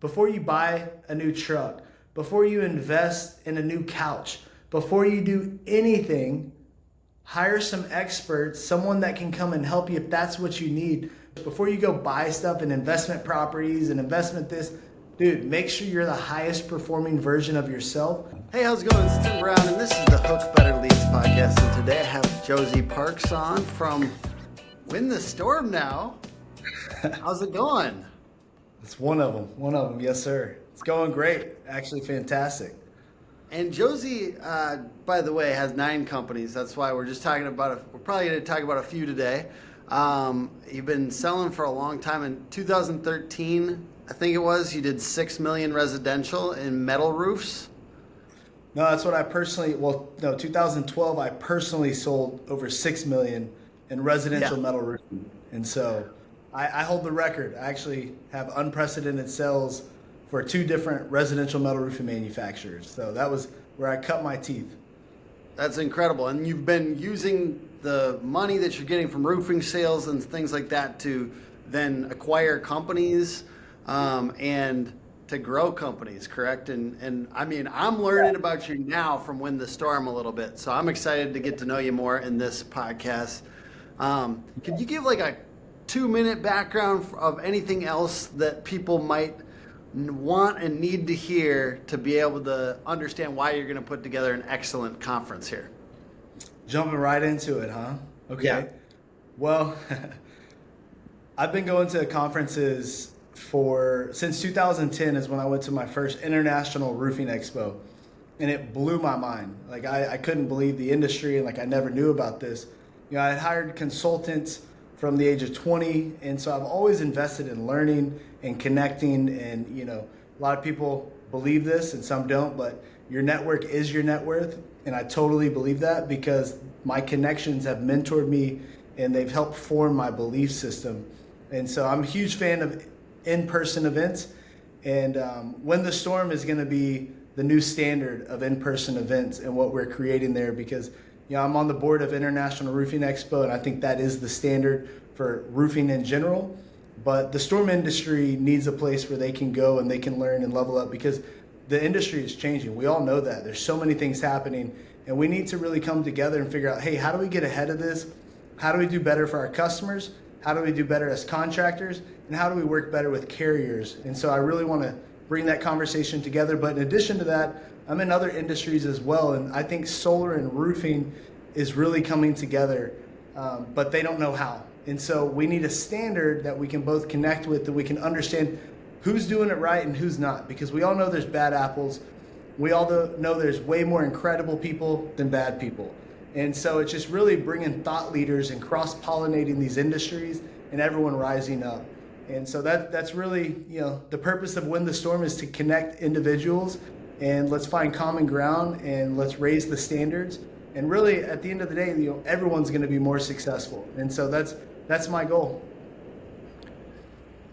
before you buy a new truck, before you invest in a new couch, before you do anything, hire some experts, someone that can come and help you if that's what you need. Before you go buy stuff in investment properties and investment this, dude, make sure you're the highest performing version of yourself. Hey, how's it going? It's Tim Brown, and this is the Hook Better Leads podcast. And today I have Josey Parks on from Win the Storm now. How's it going? It's one of them. Yes, sir. It's going great. Actually, fantastic. And Josey, by the way, has 9 companies. That's why we're just talking about, we're probably going to talk about a few today. You've been selling for a long time. In 2013, I think it was, you did 6 million residential in metal roofs. No, that's what I personally, 2012, I personally sold over 6 million in residential metal roofing. And so I hold the record. I actually have unprecedented sales for 2 different residential metal roofing manufacturers. So that was where I cut my teeth. That's incredible. And you've been using the money that you're getting from roofing sales and things like that to then acquire companies and to grow companies, correct? And I mean, I'm learning about you now from Win the Storm a little bit. So I'm excited to get to know you more in this podcast. Could you give like a 2-minute background of anything else that people might want and need to hear to be able to understand why you're going to put together an excellent conference here? Jumping right into it, huh? Okay. Yeah. Well, I've been going to conferences since 2010 is when I went to my first international roofing expo, and it blew my mind. Like I couldn't believe the industry, and like I never knew about this. You know, I had hired consultants from the age of 20, and so I've always invested in learning and connecting. And you know, a lot of people believe this and some don't, but your network is your net worth, and I totally believe that because my connections have mentored me and they've helped form my belief system. And so I'm a huge fan of in-person events, and Win the Storm is going to be the new standard of in-person events and what we're creating there, because I'm on the board of International Roofing Expo, and I think that is the standard for roofing in general. But the storm industry needs a place where they can go and they can learn and level up, because the industry is changing. We all know that. There's so many things happening, and we need to really come together and figure out, hey, how do we get ahead of this? How do we do better for our customers? How do we do better as contractors? And how do we work better with carriers? And so I really want to bring that conversation together. But in addition to that, I'm in other industries as well. And I think solar and roofing is really coming together, but they don't know how. And so we need a standard that we can both connect with, that we can understand who's doing it right and who's not. Because we all know there's bad apples. We all know there's way more incredible people than bad people. And so it's just really bringing thought leaders and cross-pollinating these industries and everyone rising up. And so that's really, the purpose of Win the Storm is to connect individuals, and let's find common ground and let's raise the standards. And really, at the end of the day, everyone's going to be more successful. And so that's my goal.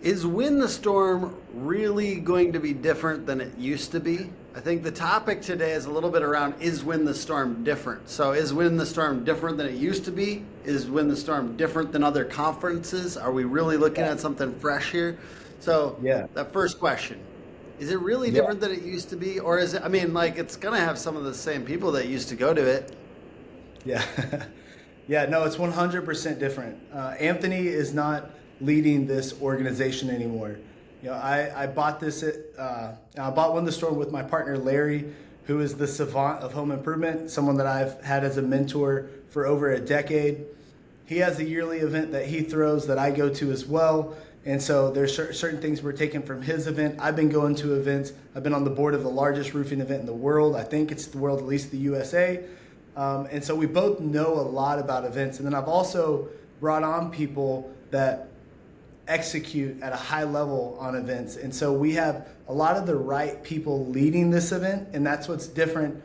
Is Win the Storm really going to be different than it used to be? I think the topic today is a little bit around, is Win the Storm different? So is Win the Storm different than it used to be? Is Win the Storm different than other conferences? Are we really looking at something fresh here? So that first question, is it really different than it used to be? Or is it, it's going to have some of the same people that used to go to it. Yeah. Yeah, no, it's 100% different. Anthony is not leading this organization anymore. I bought I bought Win the Storm with my partner Larry, who is the savant of home improvement, someone that I've had as a mentor for over a decade. He has a yearly event that he throws that I go to as well. And so there's certain things we're taking from his event. I've been going to events. I've been on the board of the largest roofing event in the world. I think it's the world, at least the USA. And so we both know a lot about events. And then I've also brought on people that execute at a high level on events. And so we have a lot of the right people leading this event. And that's what's different,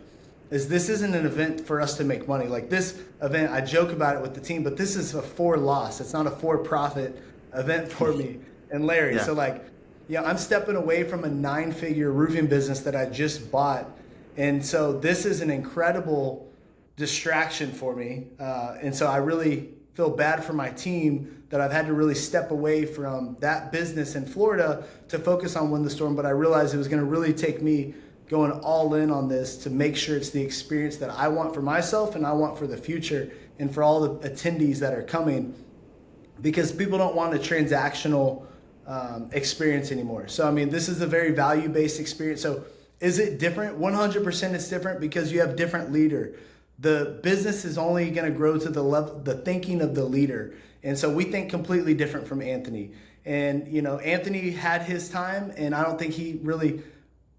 is this isn't an event for us to make money. Like this event, I joke about it with the team, but this is a for-loss. It's not a for-profit event for me and Larry. Yeah. So I'm stepping away from a 9-figure roofing business that I just bought. And so this is an incredible distraction for me. And so I really feel bad for my team that I've had to really step away from that business in Florida to focus on Win the Storm. But I realized it was going to really take me going all in on this to make sure it's the experience that I want for myself and I want for the future and for all the attendees that are coming, because people don't want a transactional experience anymore. So, I mean, this is a very value-based experience. So is it different? 100% it's different because you have different leader. The business is only going to grow to the level, the thinking of the leader. And so we think completely different from Anthony. And, you know, Anthony had his time, and I don't think he really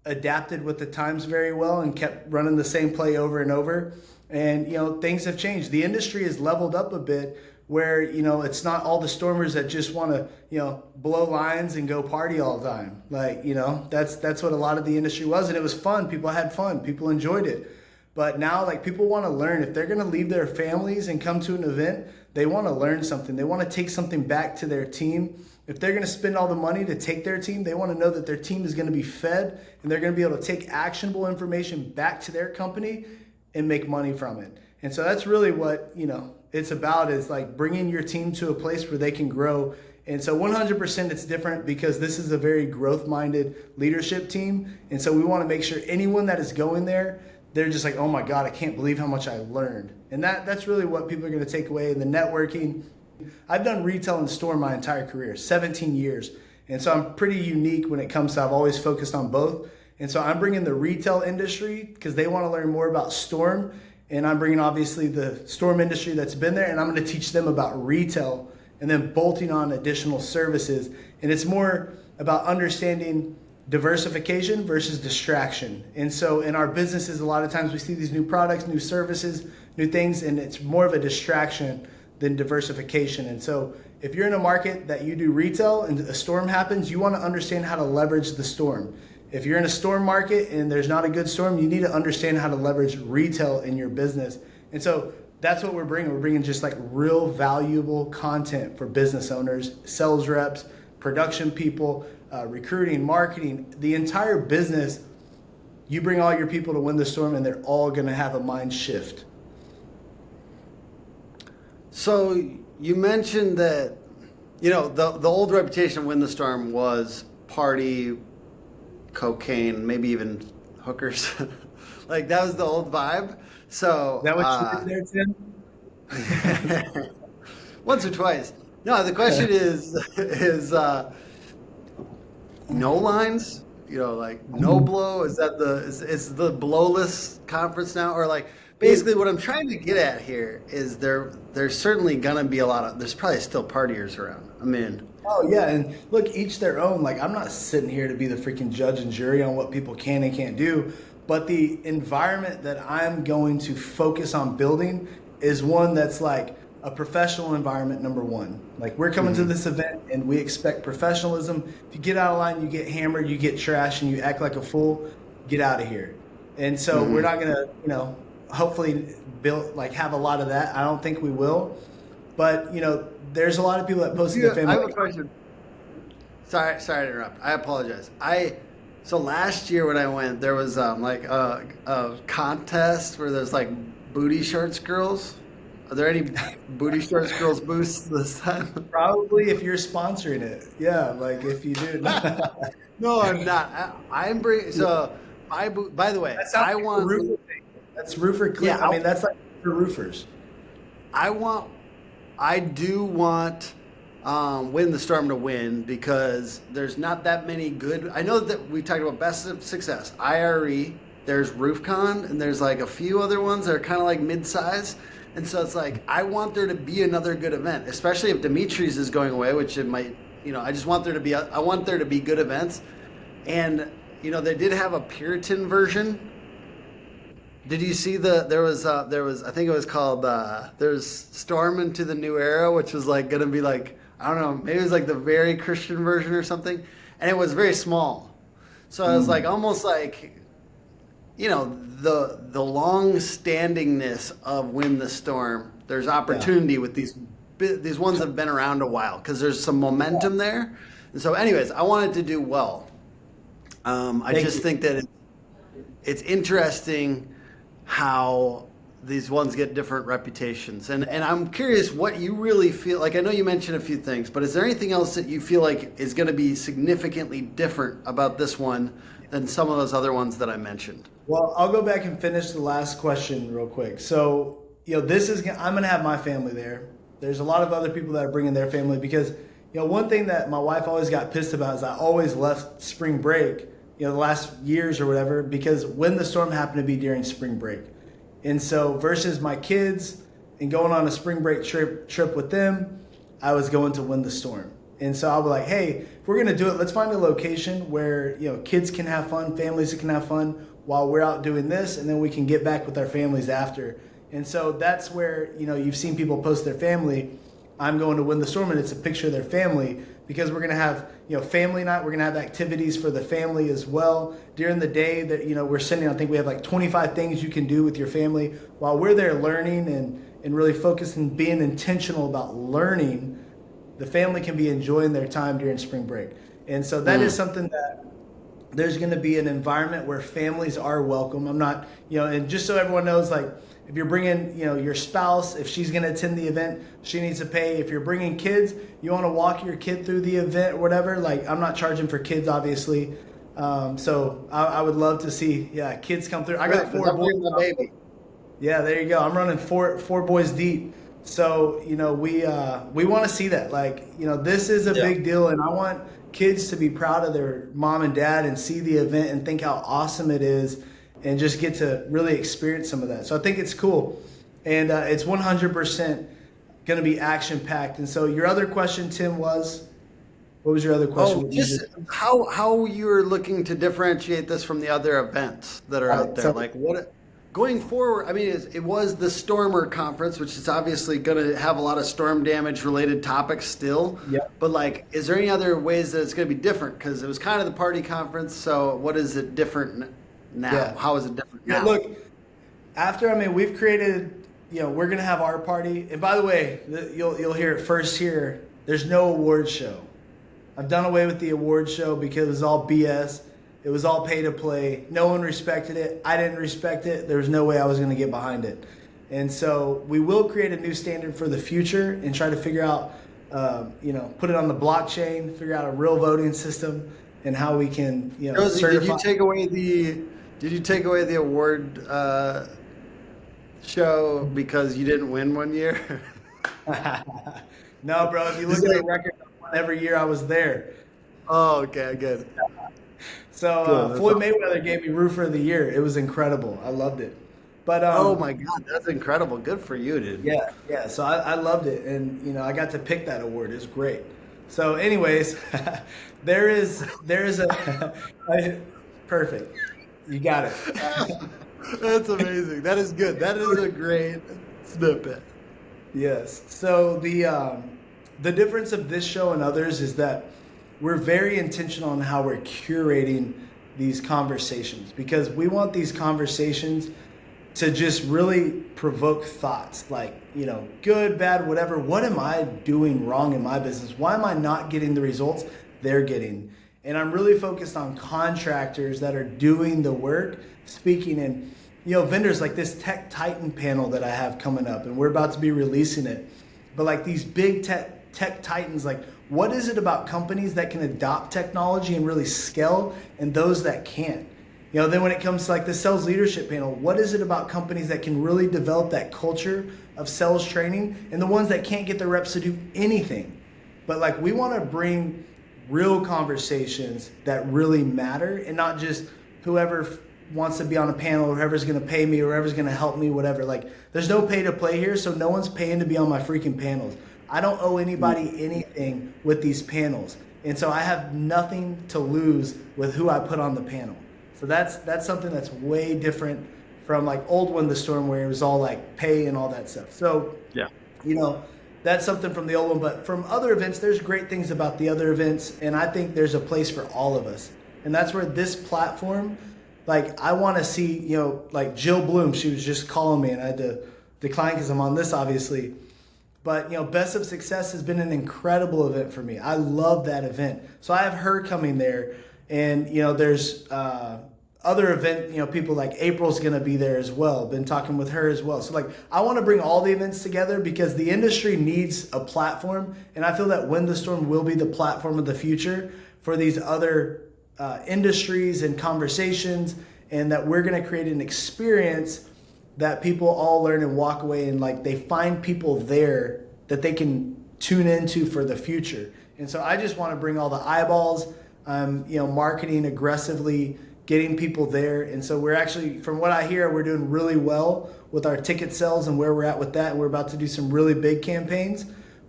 adapted with the times very well and kept running the same play over and over. And, you know, things have changed. The industry has leveled up a bit where, you know, it's not all the stormers that just want to, you know, blow lines and go party all the time. Like, you know, that's what a lot of the industry was. And it was fun. People had fun. People enjoyed it. But now, like, people want to learn. If they're going to leave their families and come to an event, they want to learn something. They want to take something back to their team. If they're going to spend all the money to take their team, they want to know that their team is going to be fed and they're going to be able to take actionable information back to their company and make money from it. And so that's really what, you know, it's about, is like bringing your team to a place where they can grow. And so 100% it's different because this is a very growth-minded leadership team. And so we want to make sure anyone that is going there, they're just like, oh my God, I can't believe how much I learned. And that's really what people are going to take away in the networking. I've done retail and store my entire career, 17 years. And so I'm pretty unique when it comes to, I've always focused on both. And so I'm bringing the retail industry because they want to learn more about storm. And I'm bringing obviously the storm industry that's been there, and I'm going to teach them about retail and then bolting on additional services. And it's more about understanding diversification versus distraction. And so in our businesses, a lot of times we see these new products, new services, new things, and it's more of a distraction than diversification. And so if you're in a market that you do retail and a storm happens, you want to understand how to leverage the storm. If you're in a storm market and there's not a good storm, you need to understand how to leverage retail in your business. And so that's what we're bringing. We're bringing just like real valuable content for business owners, sales reps, production people, recruiting, marketing, the entire business. You bring all your people to Win the Storm and they're all going to have a mind shift. So you mentioned that, you know, the old reputation of Win the Storm was party, cocaine, maybe even hookers. Like that was the old vibe. So Is that what you did there, Tim? Once or twice. No, the question is no lines? You know, like no blow? Is that is the blowless conference now? Or like basically what I'm trying to get at here is there's certainly gonna be there's probably still partiers around. I mean, oh yeah, and look, each their own. Like I'm not sitting here to be the freaking judge and jury on what people can and can't do, but the environment that I'm going to focus on building is one that's like a professional environment, number one. Like we're coming to this event and we expect professionalism. If you get out of line, you get hammered, you get trashed, and you act like a fool, get out of here. And so we're not gonna, you know, hopefully have a lot of that. I don't think we will. But, you know, there's a lot of people that posted their family. I have a question. Sorry to interrupt. I apologize. So last year when I went, there was like a contest where there's like booty shorts girls. Are there any booty shorts girls booths this time? Probably if you're sponsoring it. Yeah, like if you do. No, I'm not. I'm bringing. So by the way, I want. Roofer thing. That's roofer. Yeah, I mean that's like for roofers. I do want Win the Storm to win because there's not that many good. I know that we talked about Best of Success, IRE. There's RoofCon, and there's like a few other ones that are kind of like mid-size. And so it's like, I want there to be another good event, especially if Dimitri's is going away, which it might, you know, I just want there to be, I want there to be good events. And, you know, they did have a Puritan version. Did you see there was, I think it was called, there's Storm into the New Era, which was like going to be like, I don't know, maybe it was like the very Christian version or something. And it was very small. So it was like, almost like, you know, the long-standingness of Win the Storm. There's opportunity with these ones that have been around a while because there's some momentum there. And so, anyways, I wanted to do well. I just think that it's interesting how these ones get different reputations. And I'm curious what you really feel like. I know you mentioned a few things, but is there anything else that you feel like is going to be significantly different about this one than some of those other ones that I mentioned? Well, I'll go back and finish the last question real quick. So, I'm going to have my family there. There's a lot of other people that are bringing their family because, one thing that my wife always got pissed about is I always left spring break, the last years or whatever, because when the storm happened to be during spring break. And so versus my kids and going on a spring break trip with them, I was going to win the storm. And so I'll be like, hey, if we're going to do it, let's find a location where, kids can have fun, families can have fun while we're out doing this, and then we can get back with our families after. And so that's where, you've seen people post their family. I'm going to win the storm, and it's a picture of their family because we're going to have, family night. We're going to have activities for the family as well. During the day that, we're sending, I think we have like 25 things you can do with your family while we're there learning and really focusing, being intentional about learning. The family can be enjoying their time during spring break. And so that is something that there's going to be an environment where families are welcome. I'm not, and just so everyone knows, like, if you're bringing, your spouse, if she's going to attend the event, she needs to pay. If you're bringing kids, you want to walk your kid through the event or whatever. Like, I'm not charging for kids, obviously. So I would love to see, kids come through. I got 4 boys. My baby. Yeah, there you go. I'm running four boys deep. So, we want to see that. Like, this is a big deal, and I want kids to be proud of their mom and dad and see the event and think how awesome it is and just get to really experience some of that. So I think it's cool. And it's 100% going to be action-packed. And so your other question, Tim, was? What was your other question? Oh, just how you're looking to differentiate this from the other events that are out there. So, like what going forward, I mean, it was the Stormer Conference, which is obviously going to have a lot of storm damage related topics still. Yeah. But like, is there any other ways that it's going to be different? Because it was kind of the party conference. So what is it different now? Yeah. How is it different now? Yeah, look, we've created, we're going to have our party. And by the way, you'll hear it first here. There's no award show. I've done away with the award show because it was all BS. It was all pay to play. No one respected it. I didn't respect it. There was no way I was going to get behind it. And so we will create a new standard for the future and try to figure out, put it on the blockchain, figure out a real voting system and how we can, Josey, certify. Did you take away the award show because you didn't win one year? No, bro. If you look at the record, I won every year I was there. Oh, okay, good. So Floyd Mayweather gave me Roofer of the Year. It was incredible. I loved it. But oh my God, that's incredible. Good for you, dude. Yeah. So I loved it, and I got to pick that award. It was great. So, anyways, there is a perfect. You got it. That's amazing. That is good. That is a great snippet. Yes. So the difference of this show and others is that we're very intentional on how we're curating these conversations because we want these conversations to just really provoke thoughts like, good, bad, whatever. What am I doing wrong in my business? Why am I not getting the results they're getting? And I'm really focused on contractors that are doing the work, speaking in, vendors like this Tech Titan panel that I have coming up, and we're about to be releasing it. But like these big tech titans, like what is it about companies that can adopt technology and really scale and those that can't? Then when it comes to like the sales leadership panel, what is it about companies that can really develop that culture of sales training and the ones that can't get the reps to do anything? But like we want to bring real conversations that really matter and not just whoever wants to be on a panel, whoever's going to pay me, whoever's going to help me, whatever. Like there's no pay to play here, so no one's paying to be on my freaking panels. I don't owe anybody anything with these panels. And so I have nothing to lose with who I put on the panel. So that's something that's way different from like old Win the Storm where it was all like pay and all that stuff. So, that's something from the old one. But from other events, there's great things about the other events. And I think there's a place for all of us. And that's where this platform, like I want to see, like Jill Bloom, she was just calling me and I had to decline because I'm on this obviously. But, Best of Success has been an incredible event for me. I love that event. So I have her coming there. And, there's other event, people like April's going to be there as well. Been talking with her as well. So like, I want to bring all the events together because the industry needs a platform. And I feel that Win the Storm will be the platform of the future for these other industries and conversations, and that we're going to create an experience that people all learn and walk away and like they find people there that they can tune into for the future. And so I just want to bring all the eyeballs, marketing aggressively, getting people there. And so we're actually, from what I hear, we're doing really well with our ticket sales and where we're at with that. And we're about to do some really big campaigns.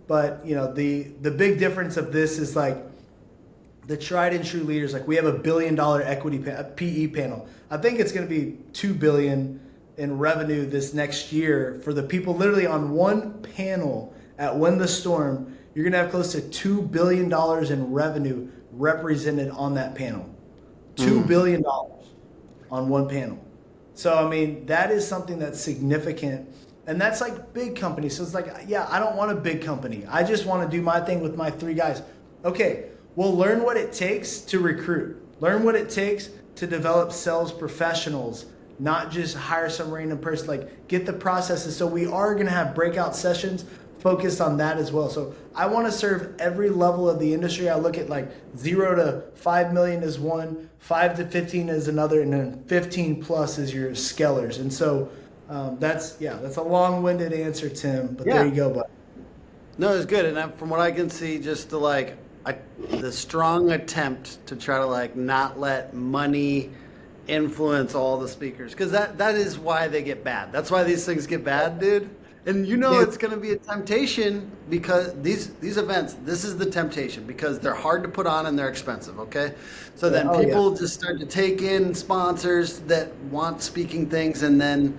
But, the big difference of this is like the tried and true leaders. Like we have $1 billion equity PE panel. I think it's going to be $2 billion in revenue this next year for the people literally on one panel at Win the Storm. You're going to have close to $2 billion in revenue represented on that panel. $2 billion on one panel. So, I mean, that is something that's significant. And that's like big companies. So it's like, yeah, I don't want a big company. I just want to do my thing with my 3 guys. Okay, well, learn what it takes to recruit. Learn what it takes to develop sales professionals, not just hire some random person. Like, get the processes. So we are going to have breakout sessions focused on that as well. So I want to serve every level of the industry. I look at like 0 to 5 million is one, 5 to 15 is another, and then 15 plus is your scalers. And so that's a long-winded answer, Tim, but there you go, bud. No, it's good. And from what I can see, just the strong attempt to try to not let money influence all the speakers, because that is why they get bad. That's why these things get bad, dude. And it's going to be a temptation because these events, this is the temptation because they're hard to put on and they're expensive, okay? So then people just start to take in sponsors that want speaking things, and then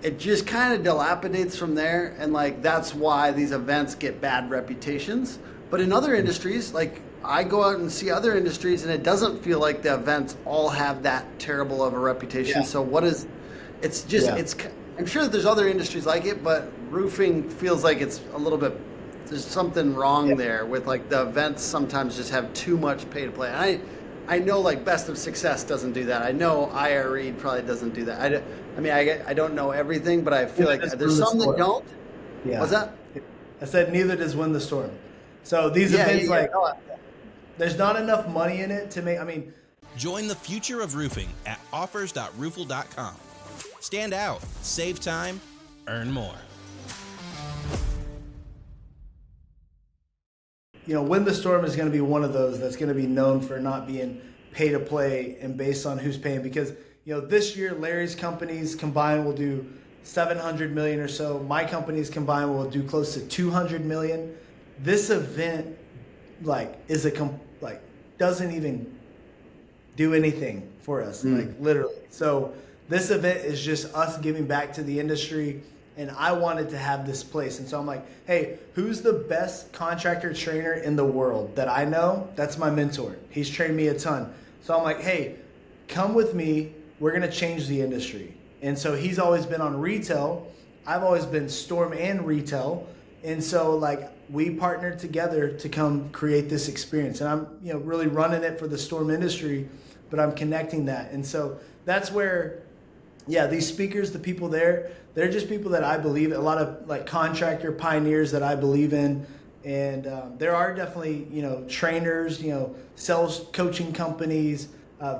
it just kind of dilapidates from there. And that's why these events get bad reputations. But in other industries, I go out and see other industries, and it doesn't feel like the events all have that terrible of a reputation. So I'm sure that there's other industries like it, but roofing feels like it's a little bit, there's something wrong there with the events sometimes just have too much pay to play. And I know Best of Success doesn't do that. I know IR Read probably doesn't do that. I don't know everything, but I feel like there's some that don't. Yeah. What's that? I said neither does Win the Storm. So these events, there's not enough money in it to make, Join the future of roofing at offers.roofle.com. Stand out, save time, earn more. Win the Storm is going to be one of those that's going to be known for not being pay to play and based on who's paying, because this year Larry's companies combined will do 700 million or so. My companies combined will do close to 200 million. This event doesn't even do anything for us, literally. So this event is just us giving back to the industry, and I wanted to have this place. And so I'm like, hey, who's the best contractor trainer in the world that I know? That's my mentor. He's trained me a ton. So I'm like, hey, come with me. We're going to change the industry. And so he's always been on retail. I've always been storm and retail. And so we partnered together to come create this experience. And I'm, really running it for the storm industry, but I'm connecting that. And so that's where, these speakers, the people there, they're just people that I believe, a lot of contractor pioneers that I believe in. And there are definitely, trainers, sales coaching companies,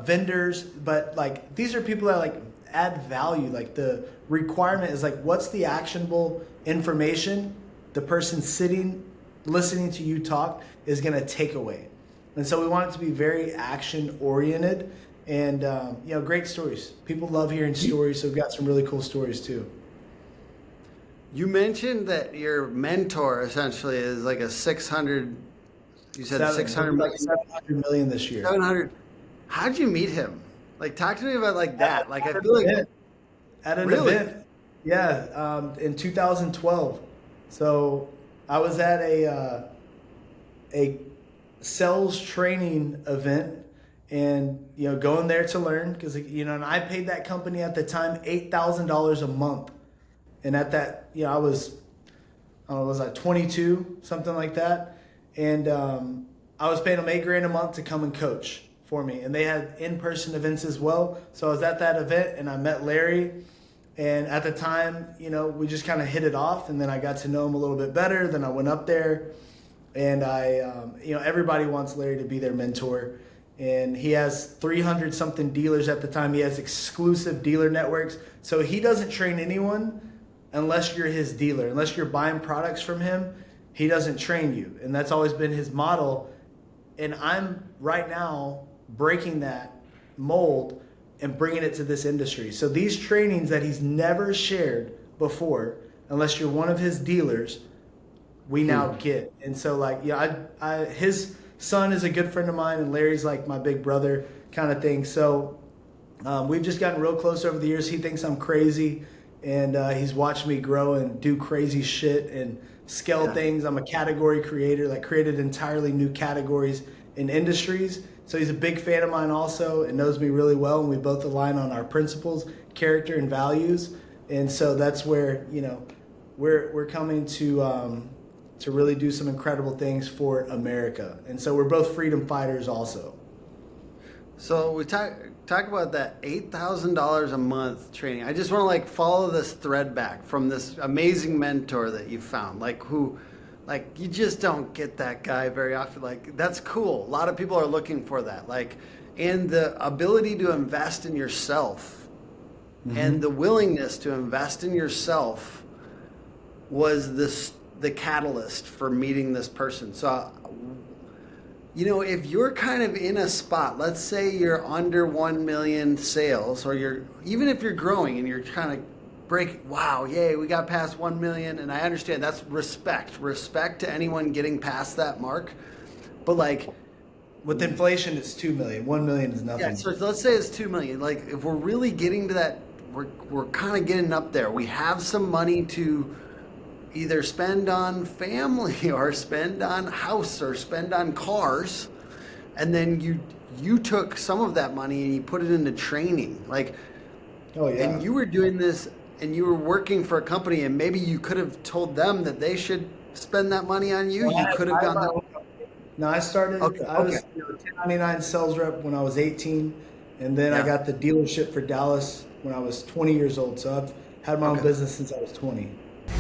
vendors, but these are people that add value. The requirement is what's the actionable information the person sitting, listening to you talk is going to take away. And so we want it to be very action oriented. And, great stories. People love hearing stories, so we've got some really cool stories too. You mentioned that your mentor essentially is a 600, you said 600 million? 700 million this year. 700. How'd you meet him? Talk to me about that. I feel at an event. Yeah, in 2012. So I was at a sales training event, and going there to learn, because and I paid that company at the time $8,000 a month, and at that I was 22, something like that, and I was paying them $8,000 a month to come and coach for me. And they had in-person events as well. So I was at that event and I met Larry. And at the time, we just kind of hit it off. And then I got to know him a little bit better. Then I went up there and everybody wants Larry to be their mentor. And he has 300 something dealers at the time. He has exclusive dealer networks. So he doesn't train anyone unless you're his dealer. Unless you're buying products from him, he doesn't train you. And that's always been his model. And I'm right now breaking that mold and bringing it to this industry. So these trainings that he's never shared before, unless you're one of his dealers, we now get. And so his son is a good friend of mine, and Larry's like my big brother kind of thing. So we've just gotten real close over the years. He thinks I'm crazy, and he's watched me grow and do crazy shit and scale things. I'm a category creator, created entirely new categories in industries. So he's a big fan of mine also and knows me really well, and we both align on our principles, character, and values. And so that's where, we're coming to really do some incredible things for America. And so we're both freedom fighters also. So we talk about that $8,000 a month training. I just want to follow this thread back from this amazing mentor that you found, you just don't get that guy very often. That's cool. A lot of people are looking for that. And the ability to invest in yourself and the willingness to invest in yourself was the catalyst for meeting this person. So, if you're kind of in a spot, let's say you're under 1 million sales, or even if you're growing and you're trying to wow, yay, we got past 1 million. And I understand that's respect to anyone getting past that mark. But with inflation, it's 2 million. 1 million is nothing. Yeah, so let's say it's 2 million. If we're really getting to that, we're kind of getting up there. We have some money to either spend on family or spend on house or spend on cars. And then you took some of that money and you put it into training. Oh yeah. And you were doing this and you were working for a company, and maybe you could have told them that they should spend that money on you. You could have gone that. No, I started, I was a 1099 sales rep when I was 18. And then I got the dealership for Dallas when I was 20 years old. So I've had my own business since I was 20.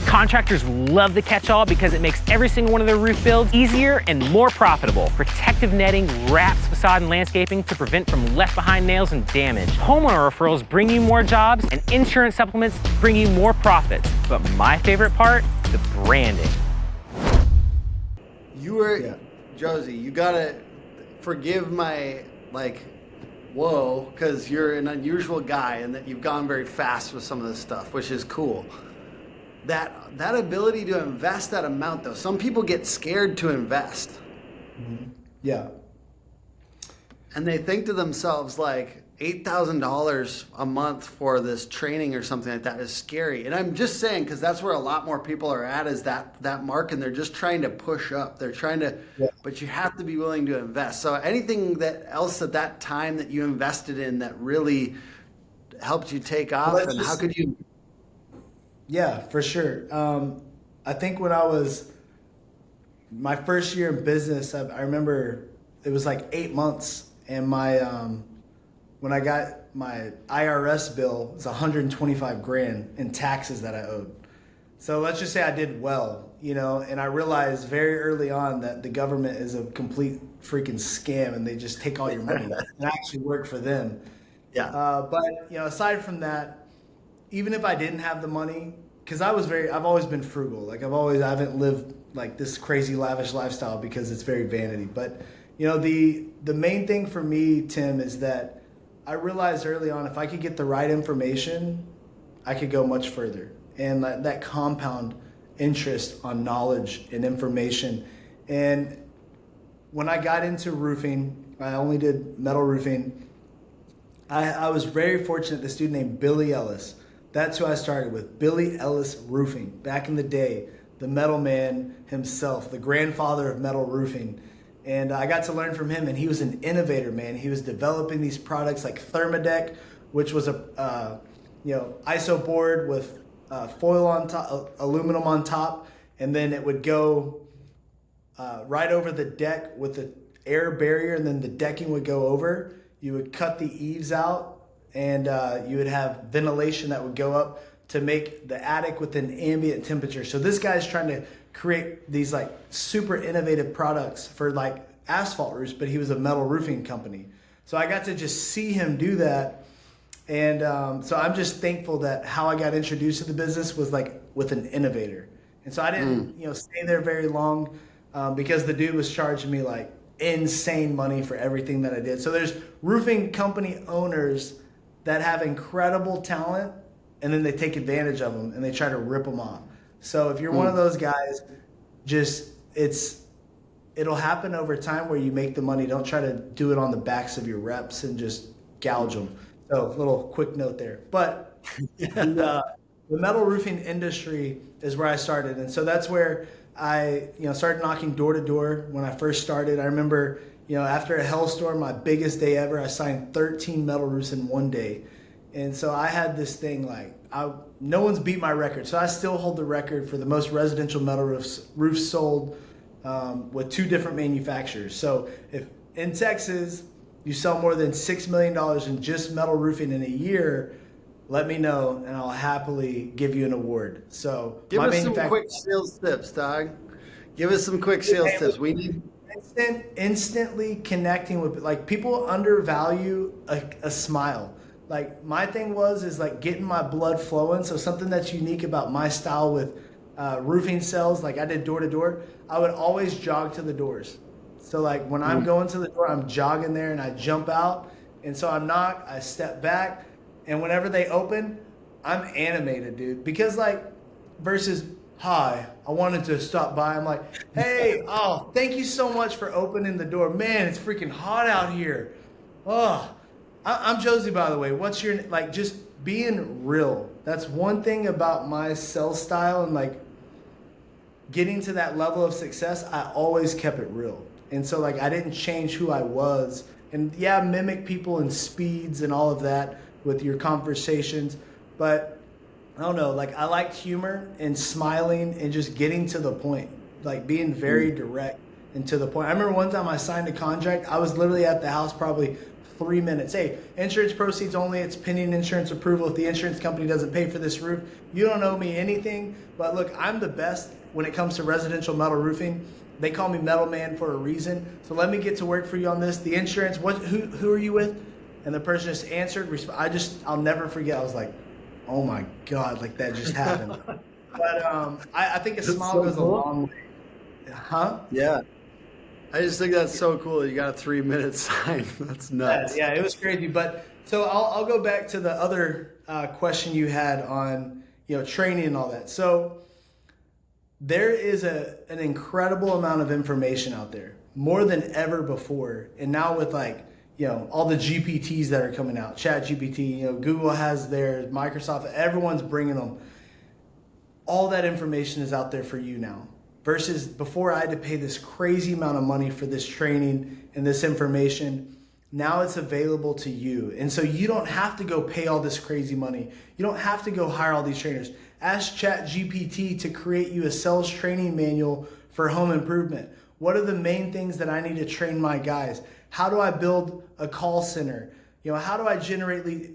Contractors love the catch-all because it makes every single one of their roof builds easier and more profitable. Protective netting wraps facade and landscaping to prevent from left-behind nails and damage. Homeowner referrals bring you more jobs, and insurance supplements bring you more profits. But my favorite part, the branding. Josey, you gotta forgive my whoa, because you're an unusual guy and that you've gone very fast with some of this stuff, which is cool. That ability to invest that amount, though, some people get scared to invest. Mm-hmm. Yeah. And they think to themselves, $8,000 a month for this training or something like that is scary. And I'm just saying, because that's where a lot more people are at, is that mark, and they're just trying to push up. They're trying to, but you have to be willing to invest. So anything else at that time that you invested in that really helped you take off, and how could you? Yeah, for sure. I think when I was my first year in business, I remember it was 8 months, and when I got my IRS bill, it was 125 grand in taxes that I owed. So let's just say I did well, and I realized very early on that the government is a complete freaking scam, and they just take all your money and I actually work for them. Yeah. But aside from that, even if I didn't have the money, because I've always been frugal. I haven't lived this crazy lavish lifestyle because it's very vanity. But the main thing for me, Tim, is that I realized early on, if I could get the right information, I could go much further. And that compound interest on knowledge and information. And when I got into roofing, I only did metal roofing. I was very fortunate. This dude named Billy Ellis. That's who I started with, Billy Ellis Roofing. Back in the day, the metal man himself, the grandfather of metal roofing. And I got to learn from him, and he was an innovator, man. He was developing these products like Thermodeck, which was a iso board with foil on top, aluminum on top, and then it would go right over the deck with air barrier, and then the decking would go over. You would cut the eaves out, and you would have ventilation that would go up to make the attic with an ambient temperature. So this guy's trying to create these like super innovative products for like asphalt roofs, but he was a metal roofing company. So I got to just see him do that. And so I'm just thankful that how I got introduced to the business was like with an innovator. And so I didn't, stay there very long because the dude was charging me like insane money for everything that I did. So there's roofing company owners that have incredible talent, and then they take advantage of them and they try to rip them off. So if you're one of those guys, it'll happen over time where you make the money. Don't try to do it on the backs of your reps and just gouge them. So a little quick note there. But the metal roofing industry is where I started. And so that's where I started knocking door to door when I first started. I remember, after a hailstorm, my biggest day ever, I signed 13 metal roofs in one day. And so I had this thing like, no one's beat my record. So I still hold the record for the most residential metal roofs sold with 2 different manufacturers. So if in Texas you sell more than $6 million in just metal roofing in a year, let me know and I'll happily give you an award. So give us some quick sales tips, dog. Give us some quick sales tips. We need instantly connecting with, like, people undervalue a smile. Like, my thing is like getting my blood flowing. So something that's unique about my style with roofing sales, like I did door to door, I would always jog to the doors. So like when I'm going to the door, I'm jogging there and I jump out. And so I'm not, I step back, and whenever they open, I'm animated, dude. Because like, versus, hi, I wanted to stop by. I'm like, hey, oh, thank you so much for opening the door. Man, it's freaking hot out here. Oh, I'm Josey, by the way. What's your, like, just being real. That's one thing about my sales style, and like getting to that level of success, I always kept it real. And so like, I didn't change who I was. And yeah, mimic people and speeds and all of that with your conversations. But I don't know, like I liked humor and smiling and just getting to the point, like being very direct and to the point. I remember one time I signed a contract. I was literally at the house probably 3 minutes. Hey, insurance proceeds only. It's pending insurance approval. If the insurance company doesn't pay for this roof, you don't owe me anything. But look, I'm the best when it comes to residential metal roofing. They call me Metal Man for a reason. So let me get to work for you on this. The insurance, who are you with? And the person just answered. I'll never forget. I was like, oh my God, like that just happened. But I think a smile goes a long way. Huh? Yeah. I just think that's so cool. You got a 3 minute sign. That's nuts. Yeah, it was crazy. But so I'll go back to the other question you had on training and all that. So there is an incredible amount of information out there, more than ever before. And now with like all the GPTs that are coming out, Chat GPT, Google has theirs, Microsoft, everyone's bringing them. All that information is out there for you now. Versus before, I had to pay this crazy amount of money for this training and this information. Now it's available to you. And so you don't have to go pay all this crazy money. You don't have to go hire all these trainers. Ask ChatGPT to create you a sales training manual for home improvement. What are the main things that I need to train my guys? How do I build a call center? How do I generate leads?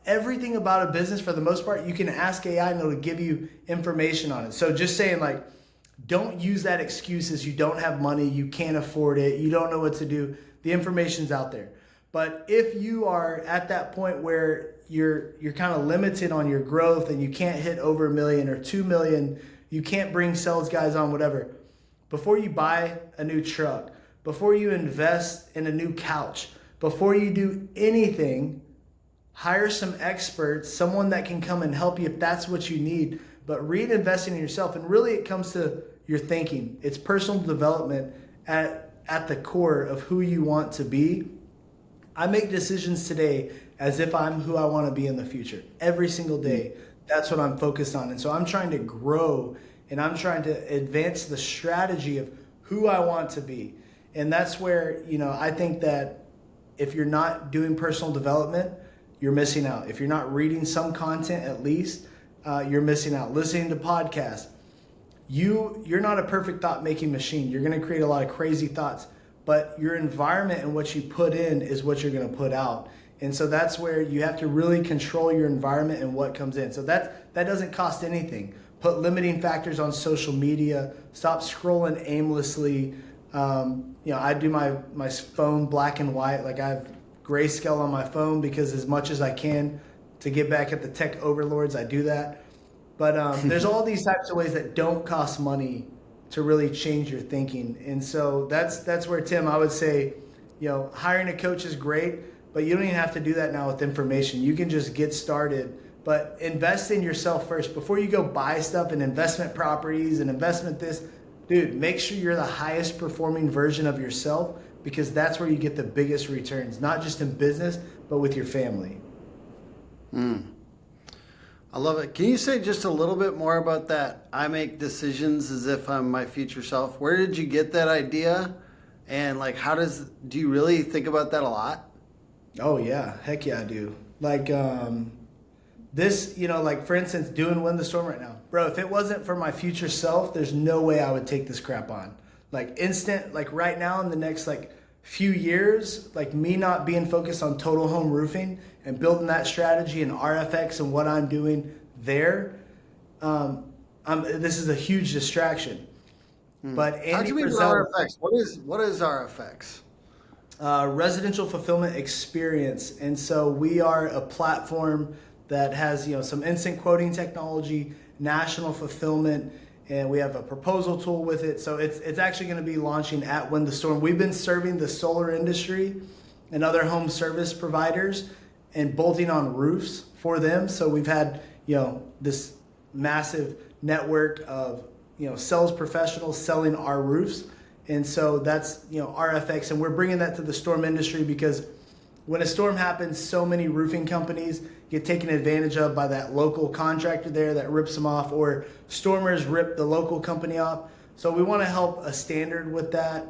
Everything about a business, for the most part, you can ask AI and it'll give you information on it. So just saying, like, don't use that excuse as you don't have money, you can't afford it, you don't know what to do. The information's out there. But if you are at that point where you're kind of limited on your growth and you can't hit over $1 million or $2 million, you can't bring sales guys on, whatever, before you buy a new truck, before you invest in a new couch, before you do anything, hire some experts, someone that can come and help you if that's what you need. But reinvesting in yourself, and really it comes to your thinking. It's personal development at the core of who you want to be. I make decisions today as if I'm who I want to be in the future. Every single day, that's what I'm focused on. And so I'm trying to grow, and I'm trying to advance the strategy of who I want to be. And that's where, I think that if you're not doing personal development, you're missing out. If you're not reading some content at least, you're missing out. Listening to podcasts. You're not a perfect thought-making machine. You're going to create a lot of crazy thoughts. but your environment and what you put in is what you're going to put out. And so that's where you have to really control your environment and what comes in. So that doesn't cost anything. Put limiting factors on social media. Stop scrolling aimlessly. I do my phone black and white. Like I have grayscale on my phone because as much as I can to get back at the tech overlords, I do that. But there's all these types of ways that don't cost money to really change your thinking. And so that's where, Tim, I would say, hiring a coach is great, but you don't even have to do that now with information. You can just get started, but invest in yourself first. Before you go buy stuff and investment properties and investment this, dude, make sure you're the highest performing version of yourself, because that's where you get the biggest returns, not just in business, but with your family. I love it. Can you say just a little bit more about that? I make decisions as if I'm my future self. Where did you get that idea? And like, do you really think about that a lot? Oh yeah. Heck yeah, I do. Like, this, like for instance, doing Win the Storm right now, bro, if it wasn't for my future self, there's no way I would take this crap on. Like like right now in the next few years, like me not being focused on total home roofing and building that strategy and RFX and what I'm doing there, this is a huge distraction. But Andy, how do you mean RFX? What is RFX? Residential fulfillment experience. And so we are a platform that has some instant quoting technology, national fulfillment, and we have a proposal tool with it. So it's actually going to be launching at Win the Storm. We've been serving the solar industry and other home service providers and bolting on roofs for them. So we've had this massive network of sales professionals selling our roofs. And so that's RFX, and we're bringing that to the storm industry because when a storm happens, so many roofing companies get taken advantage of by that local contractor there that rips them off, or stormers rip the local company off. So we want to help a standard with that.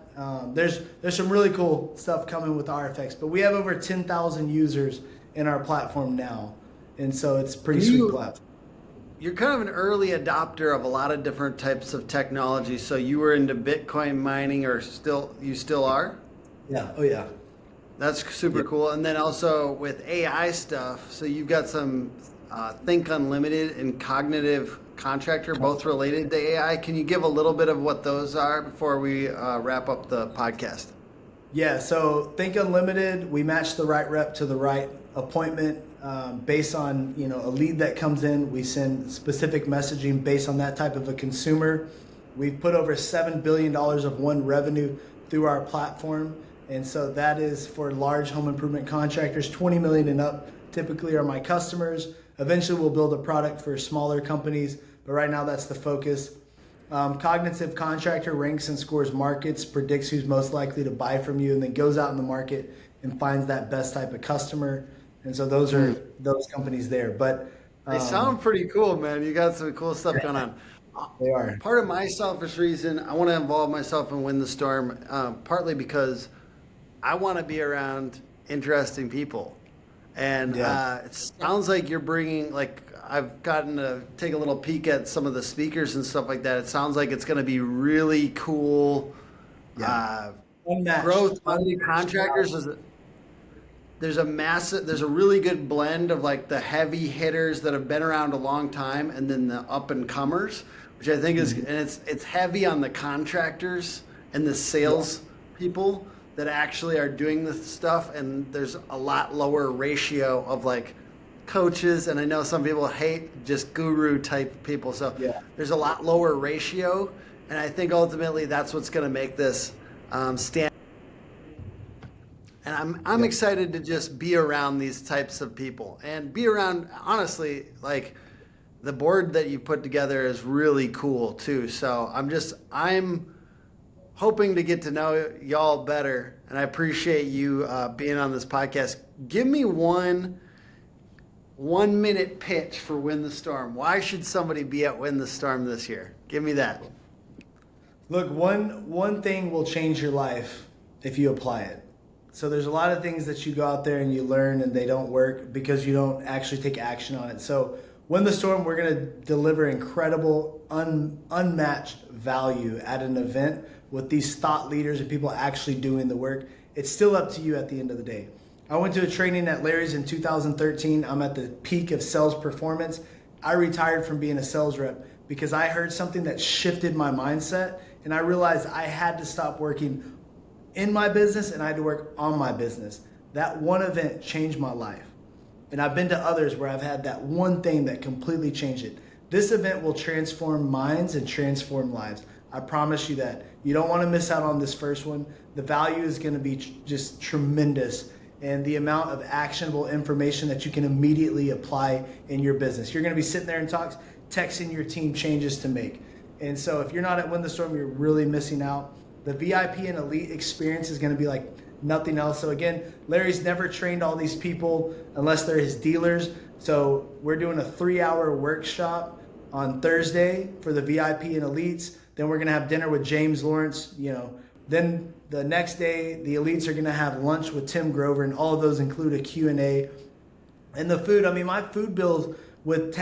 There's some really cool stuff coming with RFX, but we have over 10,000 users in our platform now, and so it's a pretty sweet platform. You're kind of an early adopter of a lot of different types of technology. So you were into Bitcoin mining, or you still are? Yeah. Oh yeah. That's super cool. And then also with AI stuff, so you've got some Think Unlimited and Cognitive Contractor, both related to AI. Can you give a little bit of what those are before we wrap up the podcast? Yeah, so Think Unlimited, we match the right rep to the right appointment based on a lead that comes in. We send specific messaging based on that type of a consumer. We've put over $7 billion of revenue through our platform. And so that is for large home improvement contractors. 20 million and up typically are my customers. Eventually we'll build a product for smaller companies, but right now that's the focus. Cognitive Contractor ranks and scores markets, predicts who's most likely to buy from you, and then goes out in the market and finds that best type of customer. And so those are those companies there. But they sound pretty cool, man. You got some cool stuff going on. They are. Part of my selfish reason, I want to involve myself in Win the Storm, partly because I want to be around interesting people. And it sounds like you're bringing, I've gotten to take a little peek at some of the speakers and stuff like that. It sounds like it's going to be really cool. Growth funded contractors. There's a really good blend of the heavy hitters that have been around a long time, and then the up and comers, which I think is, and it's heavy on the contractors and the sales people that actually are doing this stuff. And there's a lot lower ratio of coaches, and I know some people hate just guru type people, so there's a lot lower ratio, and I think ultimately that's what's going to make this stand. And I'm excited to just be around these types of people and be around, honestly, the board that you put together is really cool too. So I'm hoping to get to know y'all better, and I appreciate you being on this podcast. Give me one 1 minute pitch for Win the Storm. Why should somebody be at Win the Storm this year? Give me that. Look, one thing will change your life if you apply it. So there's a lot of things that you go out there and you learn and they don't work because you don't actually take action on it. So Win the Storm, we're going to deliver incredible, unmatched value at an event with these thought leaders and people actually doing the work. It's still up to you at the end of the day. I went to a training at Larry's in 2013. I'm at the peak of sales performance. I retired from being a sales rep because I heard something that shifted my mindset, and I realized I had to stop working in my business and I had to work on my business. That one event changed my life. And I've been to others where I've had that one thing that completely changed it. This event will transform minds and transform lives. I promise you that. You don't want to miss out on this first one. The value is going to be just tremendous, and the amount of actionable information that you can immediately apply in your business. You're going to be sitting there in talks, texting your team changes to make. And so if you're not at Win the Storm, you're really missing out. The VIP and elite experience is going to be like nothing else. So again, Larry's never trained all these people unless they're his dealers. So we're doing a 3-hour workshop on Thursday for the VIP and elites. Then we're going to have dinner with James Lawrence. Then the next day, the elites are going to have lunch with Tim Grover, and all of those include a Q&A. And the food, I mean, my food bill with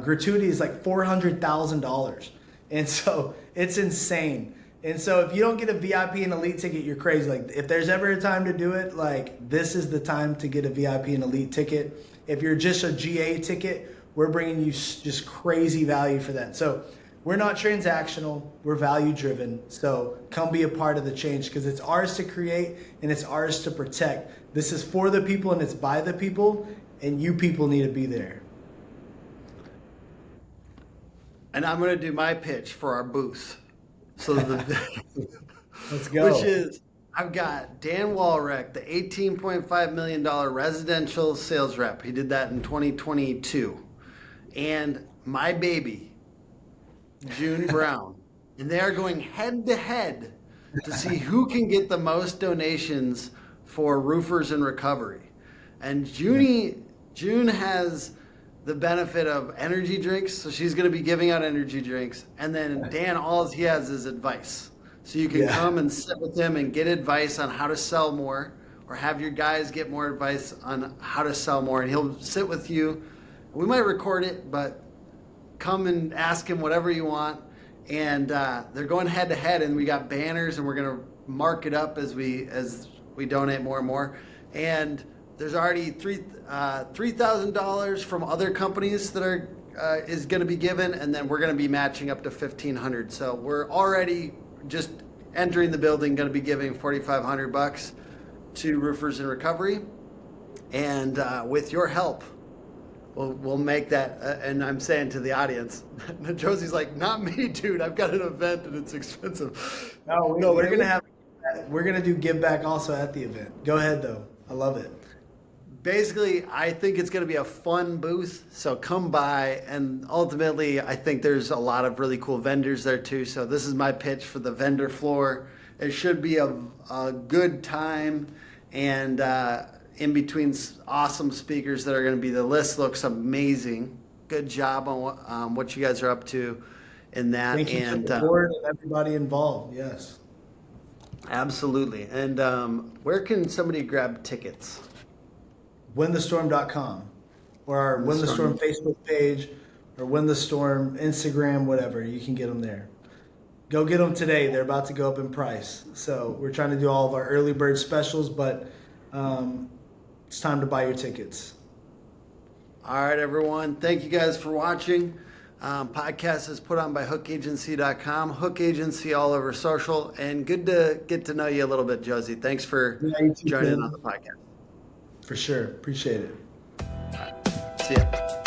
gratuity is like $400,000. And so it's insane. And so if you don't get a VIP and elite ticket, you're crazy. Like, if there's ever a time to do it, like, this is the time to get a VIP and elite ticket. If you're just a GA ticket, we're bringing you just crazy value for that. So we're not transactional, we're value driven. So come be a part of the change, because it's ours to create and it's ours to protect. This is for the people and it's by the people, and you people need to be there. And I'm going to do my pitch for our booth. So Let's go. Which is, I've got Dan Walreck, the $18.5 million residential sales rep. He did that in 2022. And my baby, June Brown. And they are going head to head to see who can get the most donations for Roofers in Recovery. And June has the benefit of energy drinks, so she's going to be giving out energy drinks. And then Dan, all he has is advice. So you can come and sit with him and get advice on how to sell more, or have your guys get more advice on how to sell more. And he'll sit with you. We might record it, but come and ask him whatever you want. And they're going head to head, and we got banners, and we're going to mark it up as we donate more and more. And there's already $3,000 from other companies that is going to be given, and then we're going to be matching up to $1,500. So we're already just entering the building, going to be giving $4,500 to Roofers in Recovery, and with your help, we'll make that. And I'm saying to the audience, Josey's like, not me, dude. I've got an event and it's expensive. No, we're gonna do give back also at the event. Go ahead though. I love it. Basically, I think it's going to be a fun booth, so come by. And ultimately, I think there's a lot of really cool vendors there too. So this is my pitch for the vendor floor. It should be a good time, and in between awesome speakers that are going to be. The list looks amazing. Good job on what you guys are up to in that. Thank you for the board and everybody involved. Yes. Absolutely. And where can somebody grab tickets? WinTheStorm.com, or our Win the Storm Facebook page, or Win the Storm Instagram, whatever. You can get them there. Go get them today. They're about to go up in price. So we're trying to do all of our early bird specials, but it's time to buy your tickets. All right, everyone. Thank you guys for watching. Podcast is put on by hookagency.com, Hook Agency all over social, and good to get to know you a little bit, Josey. Thanks for joining on the podcast. For sure. Appreciate it. All right. See ya.